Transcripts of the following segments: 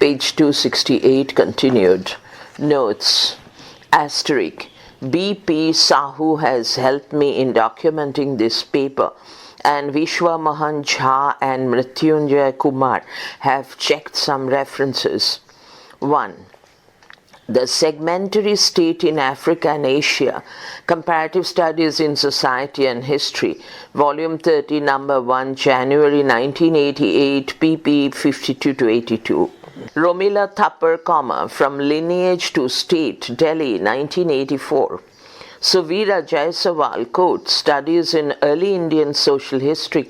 Page 268 continued. Notes. Asterisk. B.P. Sahu has helped me in documenting this paper, and Vishwa Mohan Jha and Mrityunjay Kumar have checked some references. 1. The Segmentary State in Africa and Asia, Comparative Studies in Society and History, Volume 30, Number 1, January 1988, pp. 52-82. Romila Thapar, From Lineage to State, Delhi, 1984. Suvira Jaiswal, quote, Studies in Early Indian Social History,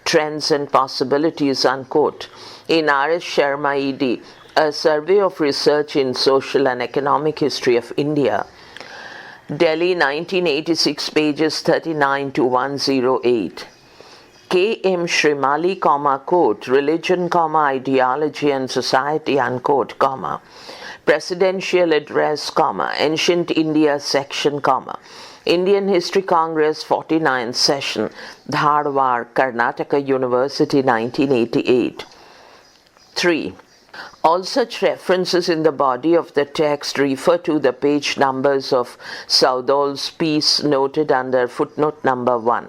Trends and Possibilities, unquote, in R S Sarma ED, A Survey of Research in Social and Economic History of India, Delhi, 1986, pages 39 to 108. K. M. Shrimali, quote, Religion, Ideology and Society, unquote, Presidential Address, Ancient India Section, Indian History Congress 49th Session, Dharwad, Karnataka University, 1988. 3. All such references in the body of the text refer to the page numbers of Saudol's piece noted under footnote number 1.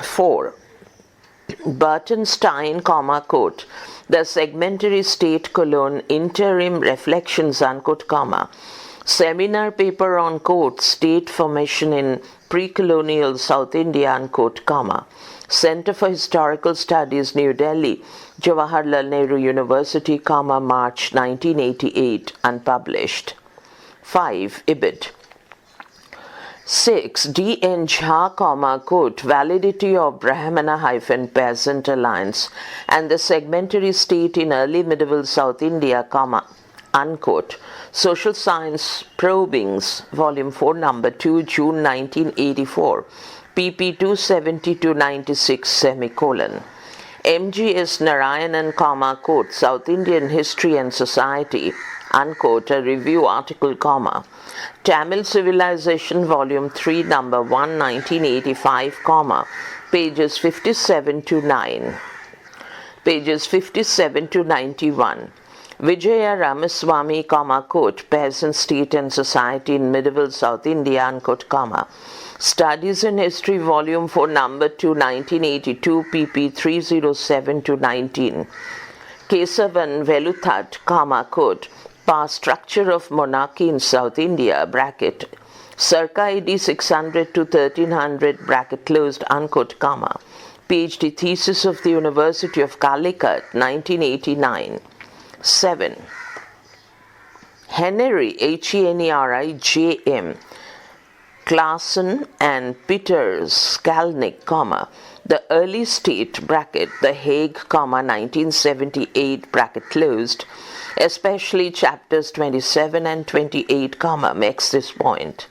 4. Burton-Stein, quote, The Segmentary State, Interim Reflections, unquote, Seminar paper on, quote, State Formation in Pre-Colonial South India, unquote, Center for Historical Studies, New Delhi, Jawaharlal Nehru University, March 1988, unpublished. 5. Ibid. 6. D. N. Jha, quote, Validity of Brahmana-Peasant Alliance and the Segmentary State in Early Medieval South India, unquote. Social Science Probings, Volume 4, Number 2, June 1984, pp. 270-96, semicolon. M. G. S. Narayanan, quote, South Indian History and Society, unquote, a review article, Tamil Civilization, Volume 3, Number 1, 1985, pages 57 to 9. Pages 57 to 91. Vijaya Ramaswamy, quote, Peasant State and Society in Medieval South India, unquote, Studies in History, Volume 4, Number 2, 1982, pp. 307 to 19. Kesavan Veluthat, quote, Past Structure of Monarchy in South India, bracket, circa AD 600 to 1300, bracket closed, unquote, PhD thesis of the University of Calicut, 1989. 7. Henry, Heneri, J.M., Claassen and Peters Skalnick, The Early State, bracket, The Hague, 1978, bracket closed, especially chapters 27 and 28, makes this point.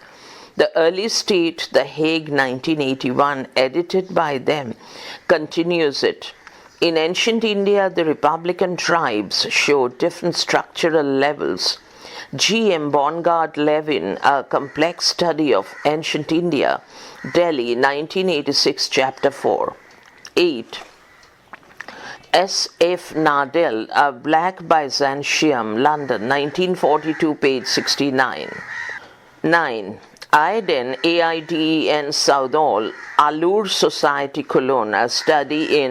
The Early State, The Hague, 1981, edited by them, continues it. In ancient India, the Republican tribes showed different structural levels. G. M. Bongard-Levin, A Complex Study of Ancient India, Delhi, 1986, Chapter 4. 8. S. F. Nadel, A Black Byzantium, London, 1942, page 69. 9. Aiden, A-I-D-E-N, Saudol, Allure Society, Cologne, A Study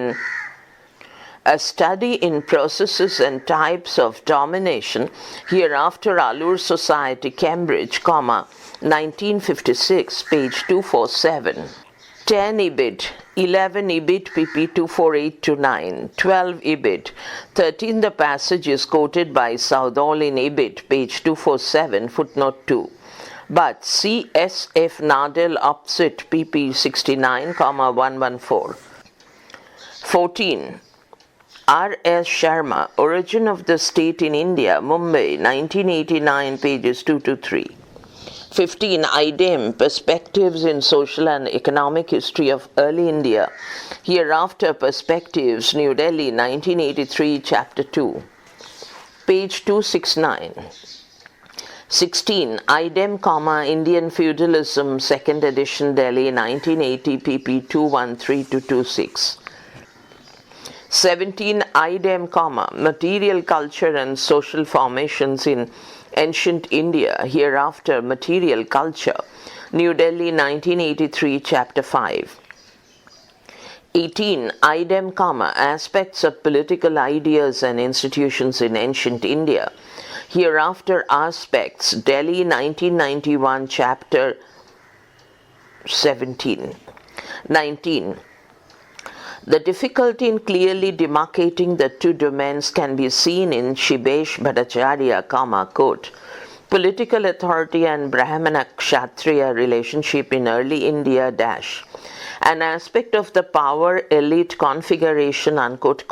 in Processes and Types of Domination, Hereafter Allure Society, Cambridge, 1956, page 247. 10 Ibid, 11 Ibid, pp. 248-9, 12 Ibid, 13 The passage is quoted by Saudol in Ibid, page 247, footnote 2. But C. S. F. Nadel opposite, pp. 69, 114. 14. R. S. Sarma, Origin of the State in India, Mumbai, 1989, pages 2-3. 15. Idem, Perspectives in Social and Economic History of Early India, Hereafter Perspectives, New Delhi, 1983, chapter 2. Page 269. 16. Idem, Indian Feudalism, 2nd edition, Delhi, 1980, pp. 213-26. 17 idem, material culture and social formations in ancient India, hereafter material culture. New Delhi, 1983, Chapter 5. 18 idem, aspects of political ideas and institutions in ancient India, hereafter aspects. Delhi, 1991, Chapter 17. 19. The difficulty in clearly demarcating the two domains can be seen in Shibesh Bhattacharya, quote, Political Authority and Brahmana-Kshatriya Relationship in Early India, an aspect of the power elite configuration, unquote,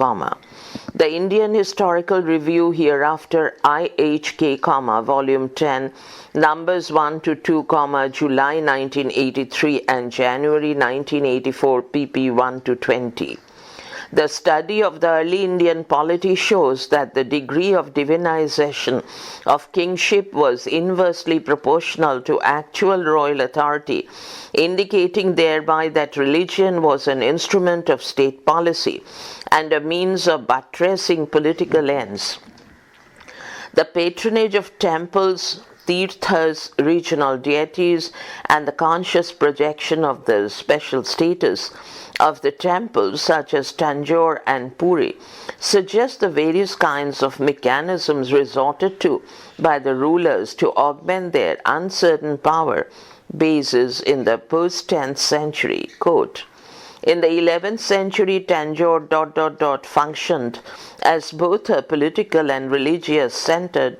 The Indian Historical Review, hereafter IHK, Volume 10, Numbers 1 to 2, July 1983 and January 1984, pp. 1 to 20. The study of the early Indian polity shows that the degree of divinization of kingship was inversely proportional to actual royal authority, indicating thereby that religion was an instrument of state policy and a means of buttressing political ends. The patronage of temples, tirthas, regional deities, and the conscious projection of the special status of the temples, such as Tanjore and Puri, suggest the various kinds of mechanisms resorted to by the rulers to augment their uncertain power bases in the post-10th century. Quote, in the 11th century, Tanjore ... functioned as both a political and religious center ...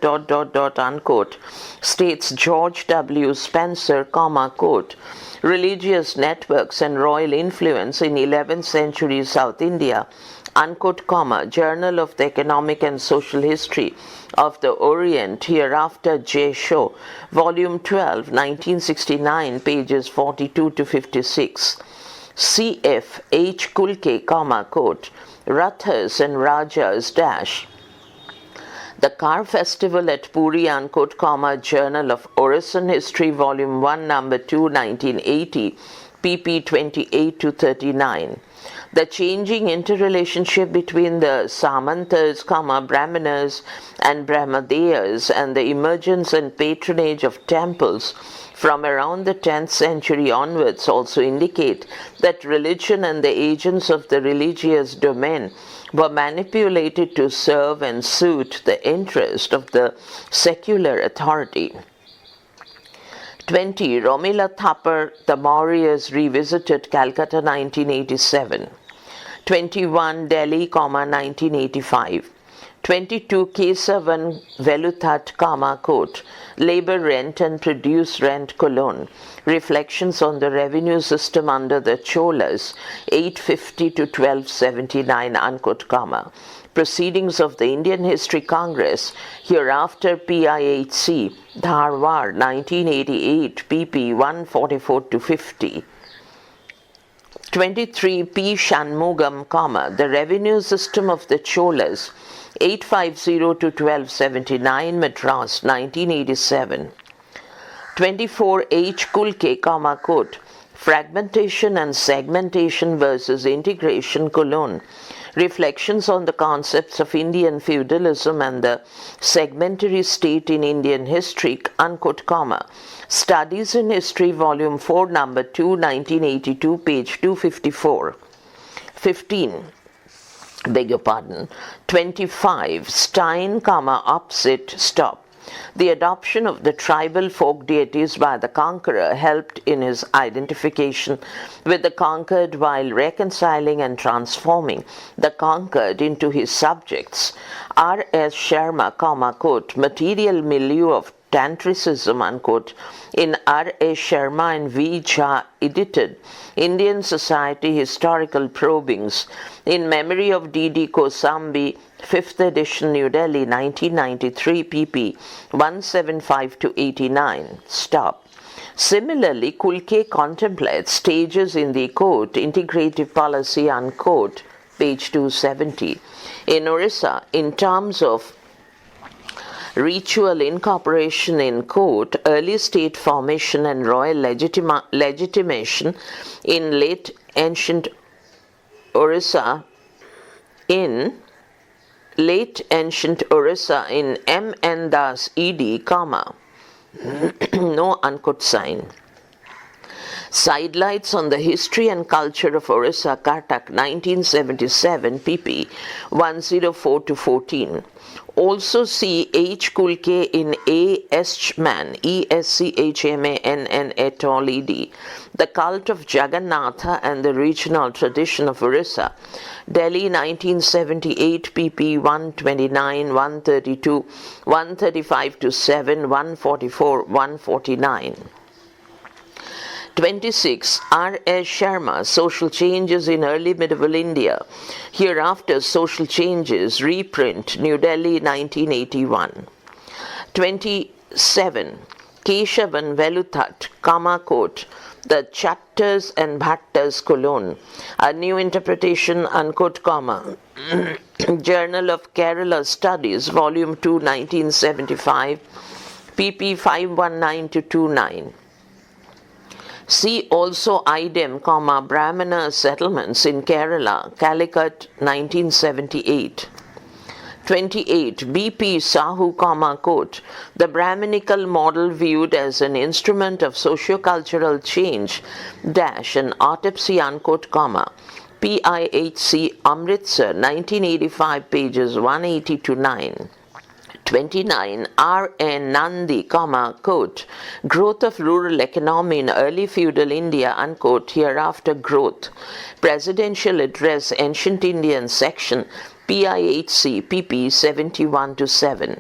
unquote, states George W. Spencer, quote, religious networks and royal influence in 11th century South India, unquote, Journal of the Economic and Social History of the Orient, hereafter J. Shaw, Volume 12, 1969, pages 42 to 56. C.F. H. Kulke, quote, Rathas and Rajas The Car Festival at Puri, unquote, Journal of Orison History, Volume 1, Number 2, 1980, pp. 28 to 39. The changing interrelationship between the Samantas, Brahmanas and Brahmadeyas and the emergence and patronage of temples from around the 10th century onwards also indicate that religion and the agents of the religious domain were manipulated to serve and suit the interest of the secular authority. 20. Romila Thapar, The Mauryas Revisited, Calcutta, 1987. 21. Delhi, 1985. 22. Kesavan Veluthat, quote, Labor Rent and Produce Rent, Cologne. Reflections on the Revenue System under the Cholas, 850 to 1279, unquote, Proceedings of the Indian History Congress, hereafter PIHC, Dharwar, 1988, pp. 144 to 50. 23. P. Shanmugam, The Revenue System of the Cholas, 850 to 1279, Madras, 1987. 24. H. Kulke, quote, Fragmentation and Segmentation versus Integration, Cologne. Reflections on the concepts of Indian feudalism and the segmentary state in Indian history, unquote, Studies in History, Volume 4, Number 2, 1982, page 254. 15. 25. Stein, opposite, stop. The adoption of the tribal folk deities by the conqueror helped in his identification with the conquered while reconciling and transforming the conquered into his subjects. R. S. Sharma, quote, Material Milieu of Tantricism, unquote, in R. A. Sharma and V. Jha edited Indian Society Historical Probings in memory of D. D. Kosambi, 5th edition, New Delhi, 1993, pp. 175 to 89. Stop. Similarly, Kulke contemplates stages in the, quote, integrative policy, unquote, page 270. In Orissa, in terms of ritual incorporation in, quote, early state formation and royal legitimation in late ancient Orissa, in late ancient Orissa in M. N. Das ed, comma, no unquote sign. Sidelights on the History and Culture of Orissa, Cuttack, 1977, pp. 104-14. Also see H. Kulke in A. Eschman, Eschmann et al. Ed. The Cult of Jagannatha and the Regional Tradition of Orissa. Delhi, 1978, pp. 129, 132, 135-7, 144, 149. 26. R. S. Sharma, Social Changes in Early Medieval India. Hereafter, Social Changes, reprint, New Delhi, 1981. 27. Keshavan Veluthat, comma quote, The Chattas and Bhattas Colon, A New Interpretation, unquote, comma, Journal of Kerala Studies, Volume 2, 1975, pp. 519-29. See also Idem, Brahmana settlements in Kerala, Calicut, 1978. 28. B.P. Sahu, quote, The Brahminical model viewed as an instrument of socio-cultural change, dash, an autopsy, unquote, comma, PIHC, Amritsar, 1985, pages 180-9. 29. R. N. Nandi, quote, Growth of Rural Economy in Early Feudal India, unquote, Hereafter Growth. Presidential Address, Ancient Indian Section, PIHC, pp. 71-7.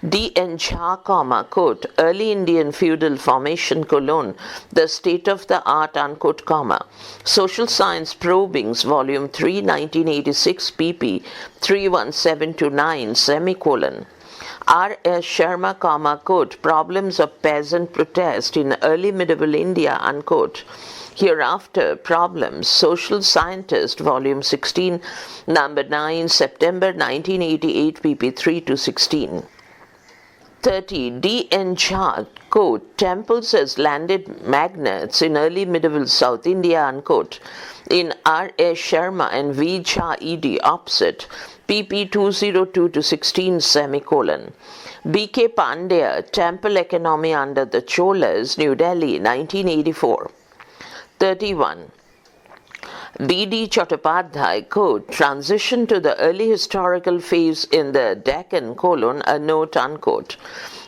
D. N. Jha, quote, Early Indian Feudal Formation, colon, The State of the Art, unquote, comma, Social Science Probings, Volume 3, 1986, pp. 317-9, semicolon. R. S. Sharma, quote, Problems of Peasant Protest in Early Medieval India, unquote. Hereafter, Problems, Social Scientist, Volume 16, Number 9, September 1988, pp. 3-16. 30. D. N. Jha, quote, Temples as Landed Magnates in Early Medieval South India, unquote. In R. S. Sharma and V. Jha ed, opposite, pp. 202-16, semicolon. B. K. Pandya, Temple Economy under the Cholas, New Delhi, 1984. 31. B. D. Chattopadhyay, quote, Transition to the Early Historical Phase in the Deccan, colon, a note, unquote.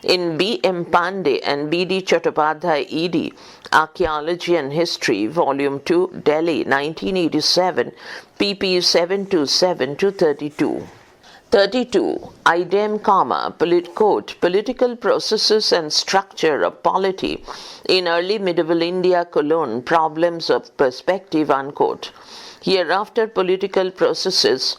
In B. M. Pandey and B. D. Chattopadhyay ed, Archaeology and History, Volume 2, Delhi, 1987, pp. 727-32. 32. Idem, quote, Political Processes and Structure of Polity in Early Medieval India, colon, Problems of Perspective, unquote. Hereafter, Political Processes,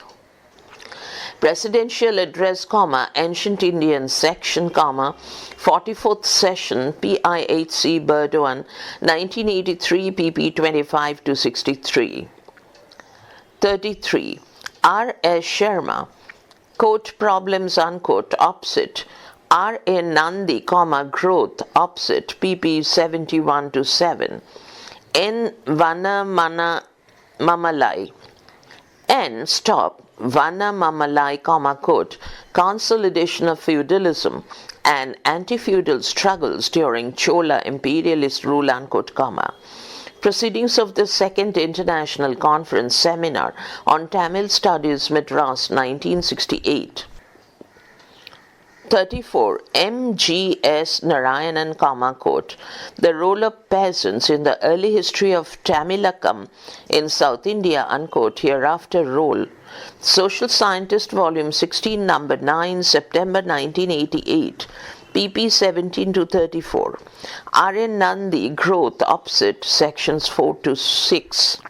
Presidential Address, Ancient Indian Section, 44th Session, PIHC, Burdwan, 1983, pp. 25-63. 33. R. S. Sharma, quote, Problems, unquote, opposite, R. A. Nandi, Growth, opposite, pp. 71-7. N. Mamalai. N. Stop. Vana Mamalai, quote, Consolidation of Feudalism and Anti-Feudal Struggles during Chola Imperialist Rule, unquote, comma. Proceedings of the Second International Conference Seminar on Tamil Studies, Madras, 1968. 34. M. G. S. Narayanan, quote, The Role of Peasants in the Early History of Tamilakam in South India, unquote, Hereafter Role. Social Scientist, Volume 16, Number 9, September 1988, pp. 17-34. R. N. Nandi, Growth, opposite, sections 4-6.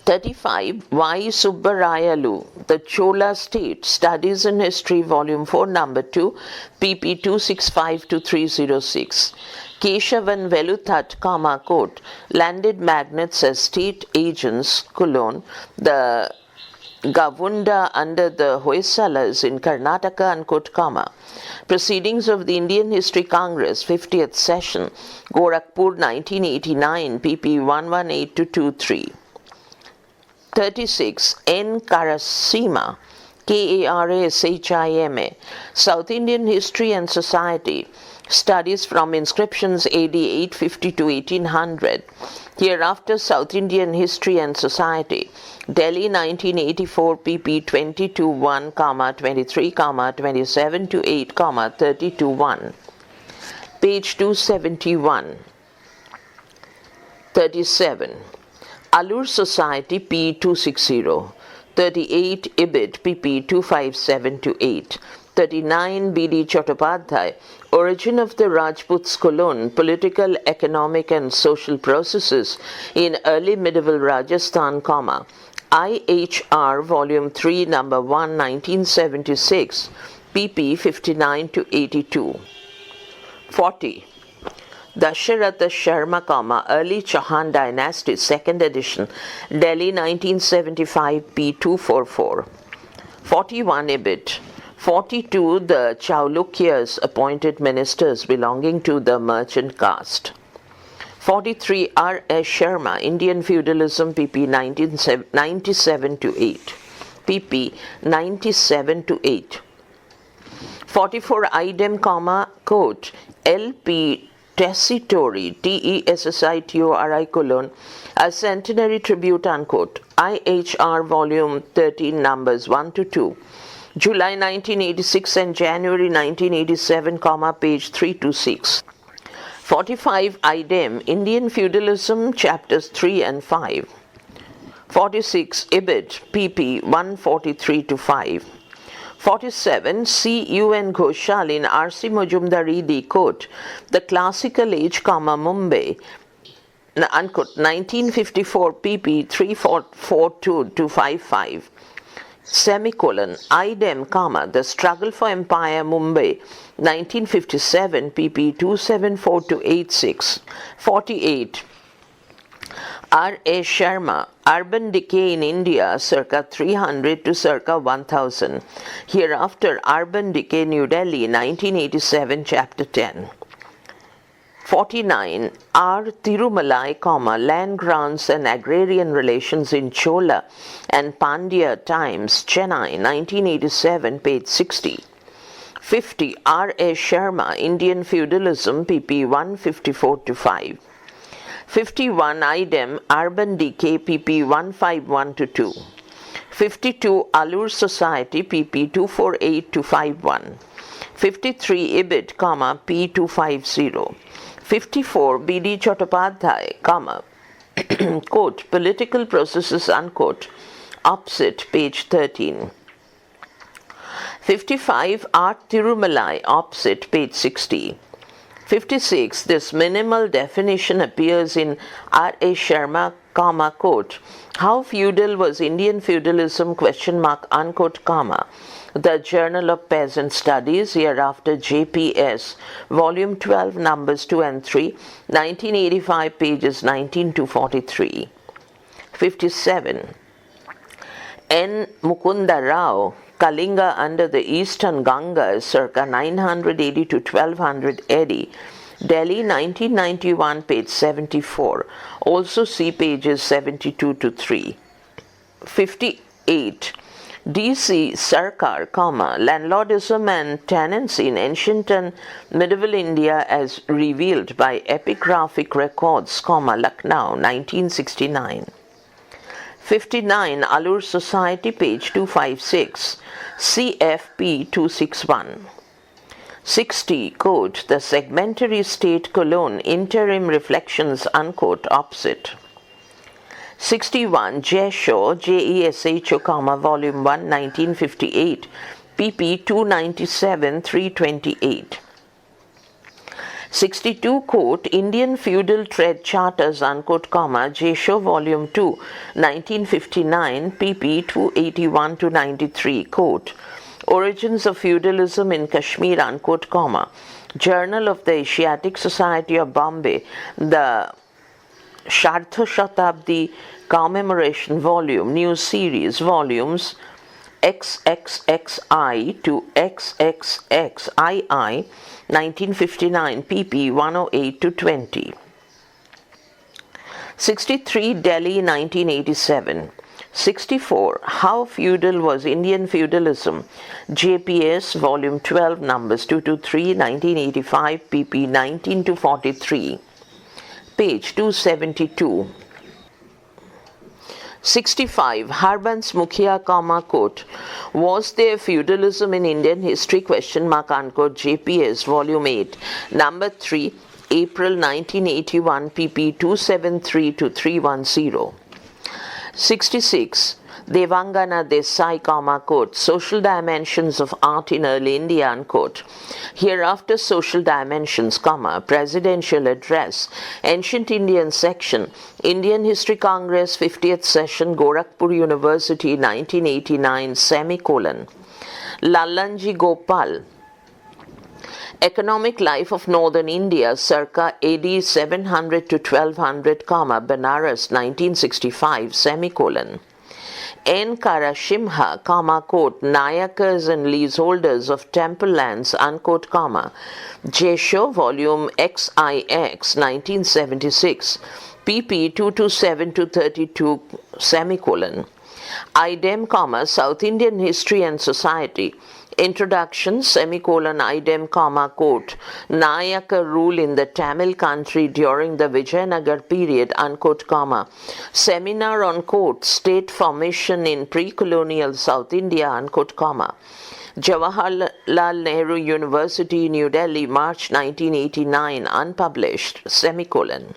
35. Y. Subbarayalu, The Chola State, Studies in History, Volume 4, Number 2, pp. 265-306. Keshavan Veluthat, quote, Landed Magnates as State Agents, colon, the Gavunda under the Hoysalas in Karnataka, unquote, comma. Proceedings of the Indian History Congress, 50th Session, Gorakhpur, 1989, pp. 118-23. 36. N. Karasima, Karashima, South Indian History and Society, Studies from Inscriptions AD 850 to 1800, Hereafter South Indian History and Society, Delhi 1984, pp 22-1, 23, 27-8, 30-1, page 271. 37. Alur Society, p. 260. 38. Ibid, pp. 257-8. 39. B.D. Chattopadhyay, Origin of the Rajputs Colon, Political, Economic and Social Processes in Early Medieval Rajasthan, IHR, Volume 3, Number 1, 1976, pp. 59-82. 40. Dasharatha Sharma, Early Chauhan Dynasty, 2nd edition, Delhi 1975, p. 244. 41. Ibid. 42. The Chaulukyas appointed ministers belonging to the merchant caste. 43. R. S. Sharma, Indian Feudalism, pp. 97-8. pp. 97-8. 44. Idem, quote, L.P. Tessitori, Tessitori, a centenary tribute, unquote, IHR, Volume 13, Numbers 1-2, July 1986 and January 1987, page 326. 45. Idem, Indian Feudalism, chapters 3 and 5. 46. Ibid, pp. 143-5. 47. C. U. N. Ghoshal in R.C. Majumdari, quote, The Classical Age, Mumbai, unquote, 1954, pp. 342-55. Semicolon. Idem, The Struggle for Empire, Mumbai, 1957, pp. 274-86. 48. R. A. Sharma, Urban Decay in India, circa 300 to circa 1000. Hereafter, Urban Decay, New Delhi, 1987, chapter 10. 49. R. Tirumalai, Land Grants and Agrarian Relations in Chola and Pandya Times, Chennai, 1987, page 60. 50. R. A. Sharma, Indian Feudalism, pp. 154-5. 51. Idem, Urban Decay, pp. 151-2. 52. Alur Society, pp. 248-51. 53. Ibid, p. 250. 54. B.D. Chattopadhyay, quote, Political Processes, unquote, opposite, page 13. 55. R. Tirumalai, opposite, page 60. 56. This minimal definition appears in R. A. Sharma, quote, How Feudal Was Indian Feudalism, unquote, The Journal of Peasant Studies, hereafter JPS, Volume 12, Numbers 2 and 3, 1985, pages 19-43. 57. N. Mukunda Rao, Kalinga under the Eastern Gangas, circa 980 to 1200 AD, Delhi 1991, page 74. Also see pages 72-3. 58. D.C. Sarkar, Landlordism and Tenancy in Ancient and Medieval India as Revealed by Epigraphic Records, Lucknow, 1969. 59. Alur Society, page 256, CFP 261. 60. Quote, The Segmentary State Colon, Interim Reflections, unquote, opposite. 61. Jesho, Jesho, Volume 1, 1958, pp. 297-328. 62. Quote, Indian Feudal Trade Charters, unquote, Jesho, Volume 2, 1959, pp. 281-93, quote, Origins of Feudalism in Kashmir, unquote, Journal of the Asiatic Society of Bombay, the Shartha Shatabdi Commemoration Volume, New Series, Volumes XXXI to XXXII, 1959, pp. 108-20. 63. Delhi, 1987. 64. How feudal was Indian feudalism? JPS, Volume 12, Numbers 2 to 3, 1985, pp. 19 to 43. Page 272. 65. Harbans Mukhia, quote, was there feudalism in Indian history, unquote, JPS, Volume 8, Number 3, April 1981, pp. 273 to 310. 66. Devangana Desai, quote, social dimensions of art in early India, unquote. Hereafter social dimensions, presidential address, ancient Indian section, Indian History Congress 50th session, Gorakhpur University, 1989, semicolon. Lallanji Gopal, Economic Life of Northern India, circa AD 700 to 1200, Banaras, 1965, semicolon. N. Karashimha, quote, Nayakas and leaseholders of temple lands, unquote, Jesho, Volume XIX, 1976, pp. 227 to 32, semicolon. Idem, South Indian History and Society, Introduction, semicolon, idem, quote, Nayaka rule in the Tamil country during the Vijayanagar period, unquote, Seminar on, quote, state formation in pre-colonial South India, unquote, Jawaharlal Nehru University, New Delhi, March 1989, unpublished, semicolon.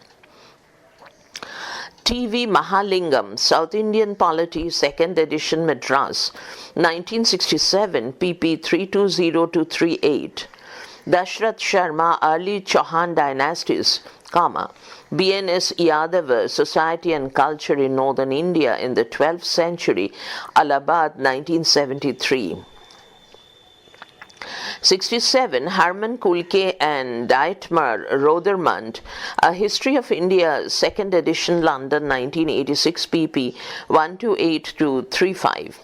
T.V. Mahalingam, South Indian Polity, 2nd edition, Madras, 1967, pp. 320 to 38. Dashrath Sharma, Early Chauhan Dynasties, B.N.S. Yadava, Society and Culture in Northern India in the 12th Century, Allahabad, 1973. 67. Harman Kulke and Dietmar Rodermund, A History of India, 2nd edition, London, 1986, pp. 128 to 35.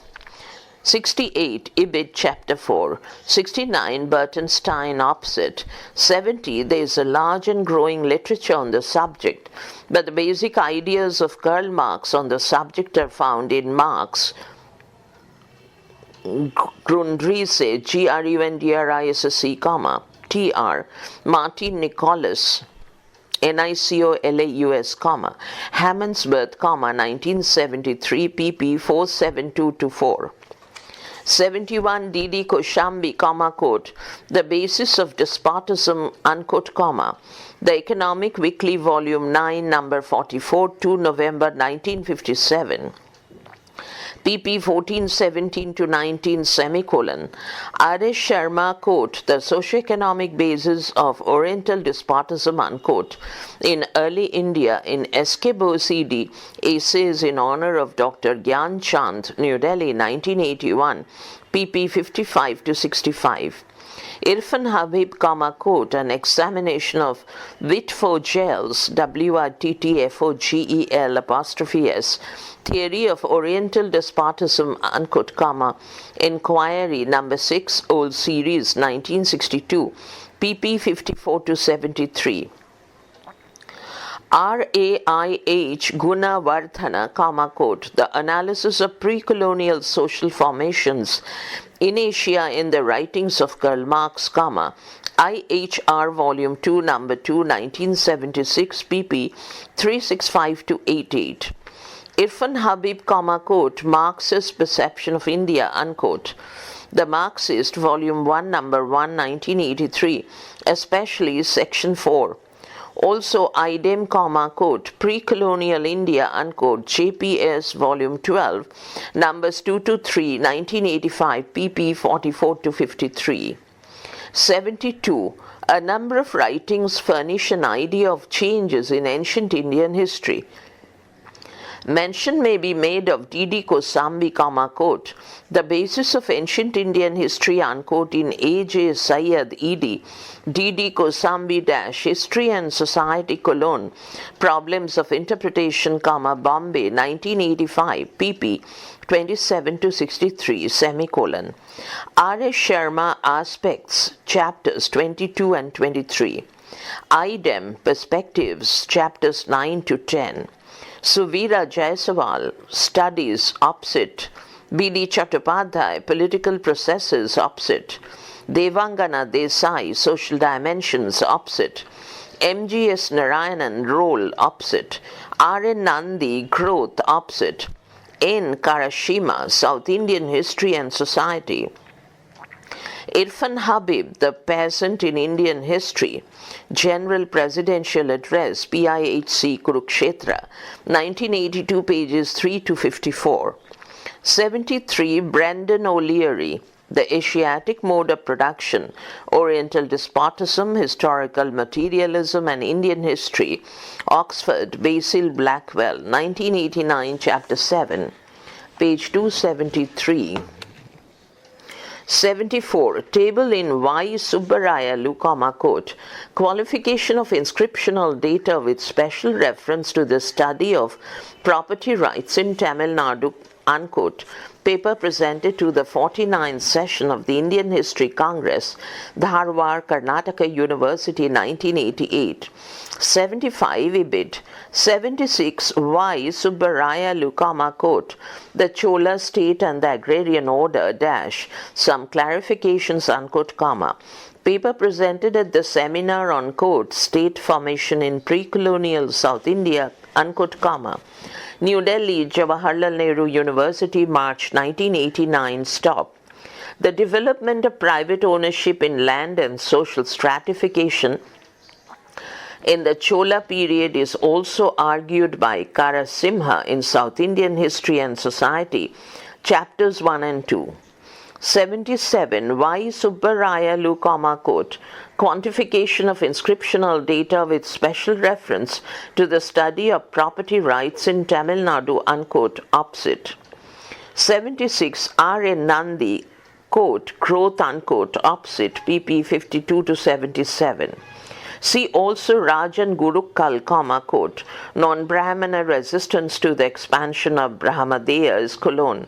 68. Ibid, Chapter 4. 69. Burtonstein, opposite. 70. There is a large and growing literature on the subject, but the basic ideas of Karl Marx on the subject are found in Marx, Grundrisse, Grundrisse, Tr. Martin Nicholas, Nicolaus, Hammondsworth, 1973, pp. 472 to 4. 71. D.D. Koshambi, quote, The Basis of Despotism, unquote, The Economic Weekly, Volume 9, Number 44, 2 November 1957. pp. 1417 to 19, semicolon. R. S. Sharma, quote, The Socioeconomic Basis of Oriental Despotism, unquote, in Early India, in S. K. Bose, E.D., Essays in Honor of Dr. Gyan Chand, New Delhi, 1981, pp. 55 to 65. Irfan Habib, quote, An Examination of Wittfogels, Wittfogel', Theory of Oriental Despotism, unquote, Inquiry, Number 6, Old Series, 1962, pp. 54 to 73. R.A.I.H. Gunawardhana, quote, The Analysis of Pre-Colonial Social Formations in Asia in the Writings of Karl Marx, IHR, Volume 2, Number 2, 1976, pp. 365 to 88. Irfan Habib, quote, Marxist Perception of India, unquote. The Marxist, Volume 1, Number 1, 1983, especially Section 4. Also, idem, quote, Pre-Colonial India, unquote, JPS, Volume 12, Numbers 2 to 3, 1985, pp. 44 to 53. 72. A number of writings furnish an idea of changes in ancient Indian history. Mention may be made of D.D. Kosambi, quote, The Basis of Ancient Indian History, unquote, in A.J. Syed, E.D., D.D. Kosambi History and Society, Cologne, Problems of Interpretation, Bombay, 1985, pp. 27 to 63, semicolon. R. S. Sharma, Aspects, chapters 22 and 23. Idem, Perspectives, chapters 9 to 10. Suvira Jaiswal, Studies, opposite. B.D. Chattopadhyay, Political Processes, opposite. Devangana Desai, Social Dimensions, opposite. M.G.S. Narayanan, Role, opposite. R.N. Nandi, Growth, opposite. N. Karashima, South Indian History and Society. Irfan Habib, The Peasant in Indian History, General Presidential Address, PIHC, Kurukshetra, 1982, pages 3 to 54. 73. Brendan O'Leary, The Asiatic Mode of Production, Oriental Despotism, Historical Materialism and Indian History, Oxford, Basil Blackwell, 1989, chapter 7, page 273. 74. Table in Y. Subbaraya Lukama quote, Qualification of inscriptional data with special reference to the study of property rights in Tamil Nadu, unquote. Paper presented to the 49th session of the Indian History Congress, Dharwad, Karnataka University, 1988. 75. Ibid. 76. Y. Subbaraya Lukama quote, The Chola State and the Agrarian Order, some clarifications, unquote, comma. Paper presented at the seminar on quote, State Formation in Pre-Colonial South India, unquote, comma. New Delhi, Jawaharlal Nehru University, March 1989, stop. The development of private ownership in land and social stratification in the Chola period is also argued by Karasimha in South Indian History and Society, chapters 1 and 2. 77. Y. Subbaraya Lukama quote, Quantification of inscriptional data with special reference to the study of property rights in Tamil Nadu, unquote, opposite. 76. R.N. Nandi, quote, Growth, unquote, opposite, pp. 52 to 77. See also Rajan Gurukkal, quote, Non-Brahmana resistance to the expansion of Brahmadeyas, colon.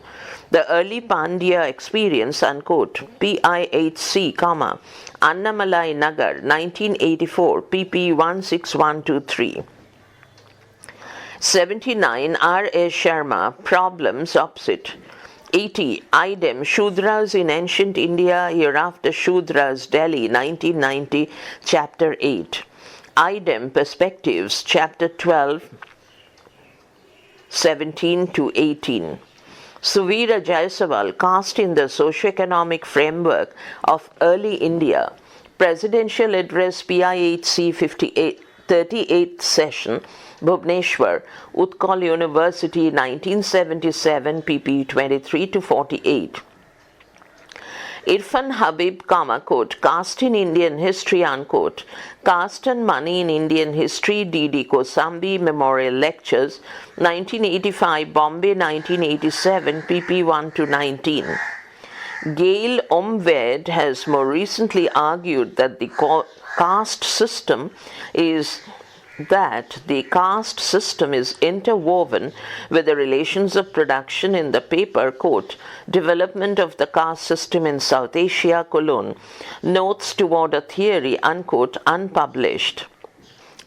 The early Pandya experience, unquote, PIHC, Annamalai Nagar, 1984, pp. 16123. 79. R. S. Sharma, Problems, opposite. 80. Idem, Shudras in Ancient India, Hereafter Shudras, Delhi, 1990, chapter 8. Idem, Perspectives, chapter 12, 17 to 18. Suvira Jaiswal, Caste in the Socioeconomic Framework of Early India, Presidential Address, PIHC 38th Session, Bhubaneswar, Utkal University, 1977, pp. 23 to 48. Irfan Habib, quote, Caste in Indian History, unquote. Caste and Money in Indian History, D.D. Kosambi Memorial Lectures, 1985, Bombay, 1987, pp. 1 to 19. Gail Omved has more recently argued that the caste system is interwoven with the relations of production in the paper, quote, Development of the Caste System in South Asia, colon, Notes toward a Theory, unquote, unpublished.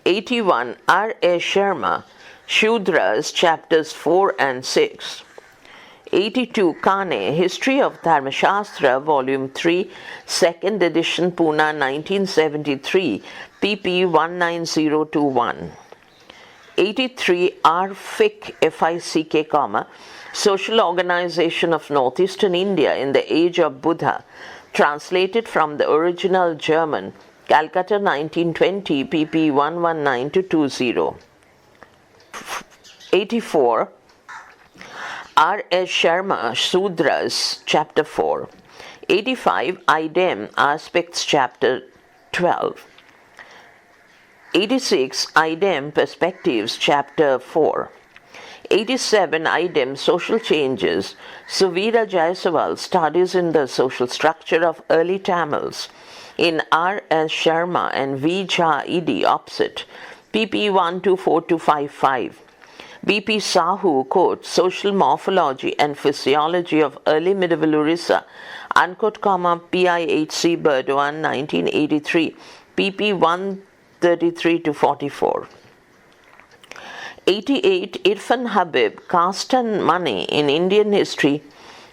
81. R. S. Sharma, Shudras, chapters 4 and 6. 82. Kane, History of Dharmashastra, Volume 3, 2nd edition, Pune, 1973, pp. 19021. 83. R. Fick, Fick, Social Organization of Northeastern India in the Age of Buddha, translated from the original German, Calcutta, 1920, pp. 119 to 20. 84. R. S. Sharma, Sudras, chapter 4. 85. Idem, Aspects, chapter 12. 86. Idem, Perspectives, chapter 4. 87. Idem, Social Changes, Suvira Jaiswal, Studies in the Social Structure of Early Tamils, in R. S. Sharma and V. Jha Idi, opposite, pp. 124 to 55. B.P. Sahu, quote, Social Morphology and Physiology of Early Medieval Orissa, unquote, PIHC, Burdwan, 1983, pp. 133 to 44. 88, Irfan Habib, Caste and Money in Indian History.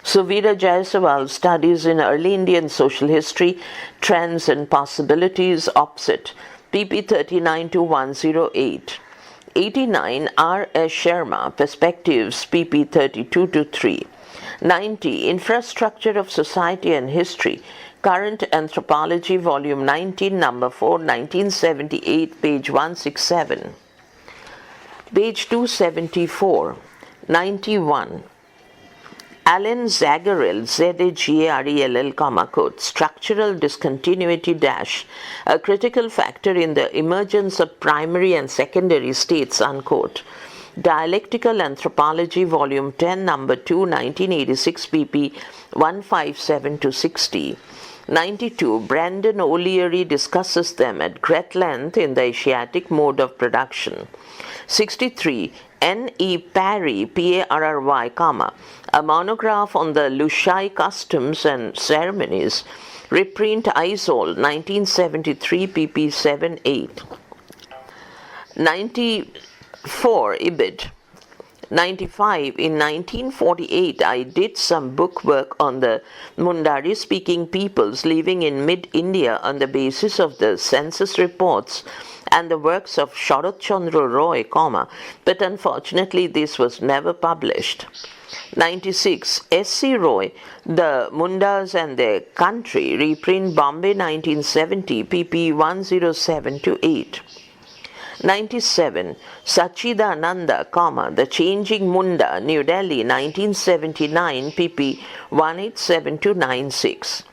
Suvira Jaiswal, Studies in Early Indian Social History, Trends and Possibilities, Opposite, pp. 39 to 108. 89, R. S. Sharma, Perspectives, pp. 32 to 3. 90, Infrastructure of Society and History, Current Anthropology, Volume 19, Number 4, 1978, page 167. Page 274. 91. Alan Zagarel, Zagarell, quote, Structural Discontinuity dash, a critical factor in the emergence of primary and secondary states, unquote. Dialectical Anthropology, Volume 10, Number 2, 1986, pp. 157 to 60. 92. Brandon O'Leary discusses them at great length in the Asiatic Mode of Production. 63. N. E. Parry, P-A-R-R-Y, a monograph on the Lushai customs and ceremonies, reprint Aizol, 1973, pp. 7-8. 94. Ibid. 95. In 1948, I did some book work on the Mundari-speaking peoples living in mid-India on the basis of the census reports and the works of Sharat Chandra Roy, but unfortunately this was never published. 96. S. C. Roy, The Mundas and Their Country, reprint Bombay 1970, pp. 107 to 8. 97. Sachidananda, The Changing Munda, New Delhi, 1979, pp. 187 to 96.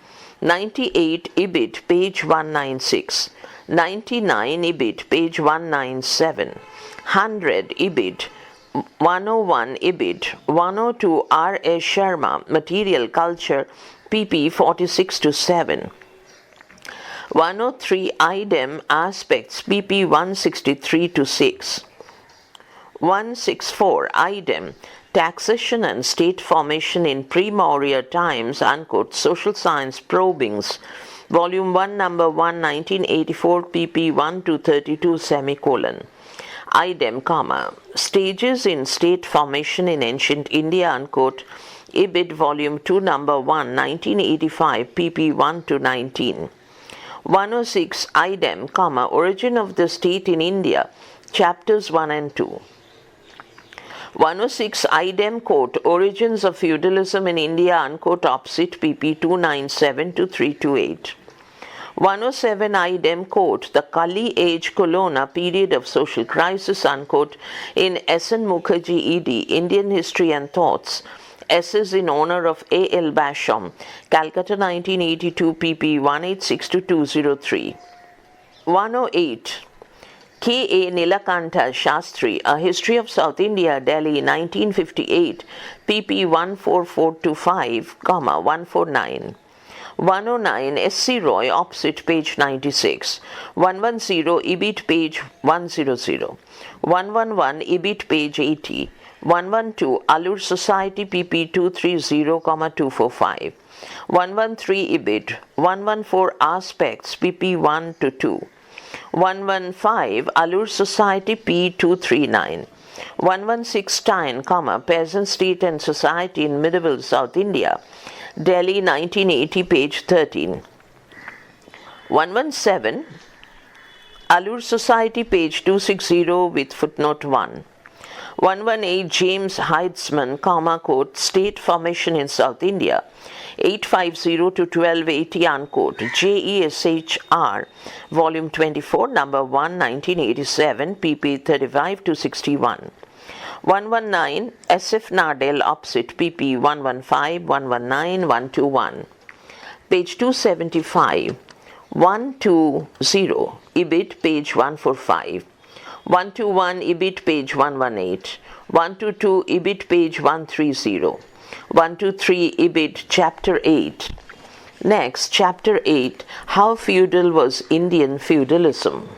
98. Ibid, page 196. 99. Ibid, page 197. 100. Ibid. 101. Ibid. 102. R. S. Sharma, Material Culture, pp. 46 to 7. 103. Idem Aspects, pp. 163 to 6. 164. Idem Taxation and State Formation in Pre-Maurya Times, unquote, Social Science Probings, Volume 1, Number 1, 1984, pp. 1 to 32, semicolon. Idem, Stages in State Formation in Ancient India, unquote, Ibid, Volume 2, Number 1, 1985, pp. 1 to 19. 106. Idem, Origin of the State in India, Chapters 1 and 2. 106. Idem, quote, Origins of Feudalism in India, unquote, Opposite, pp. 297 to 328. 107. Idem, quote, The Kali Age Colonna, Period of Social Crisis, unquote, in S. N. Mukherjee, ED, Indian History and Thoughts, Essays in Honor of A. L. Basham, Calcutta 1982, pp. 186 to 203. 108. K. A. Nilakantha Shastri, A History of South India, Delhi, 1958, pp. 144 to 5, 149. 109. S. C. Roy, Opposite, page 96. 110. Ibid, page 100. 111. Ibid, page 80. 112. Alur Society, pp. 230, 245. 113. Ibid. 114. Aspects, pp. 1 to 2. 115. Alur Society, p. 239. 116. Stein, Peasant State and Society in Medieval South India, Delhi, 1980, page 13. 117. Alur Society, page 260, with footnote 1. 118. James Heitzman, quote, State Formation in South India, 850 to 1280, unquote, JESHR, Volume 24, Number 1, 1987, pp. 35 to 61. 119. S. F. Nardell, Opposite, pp. 115, 119, 121. Page 275. 120. Ibid, page 145. 121. Ibid, page 118. 122. Ibid, page 130. 123. Ibid, chapter 8. Next, chapter 8. How feudal was Indian feudalism?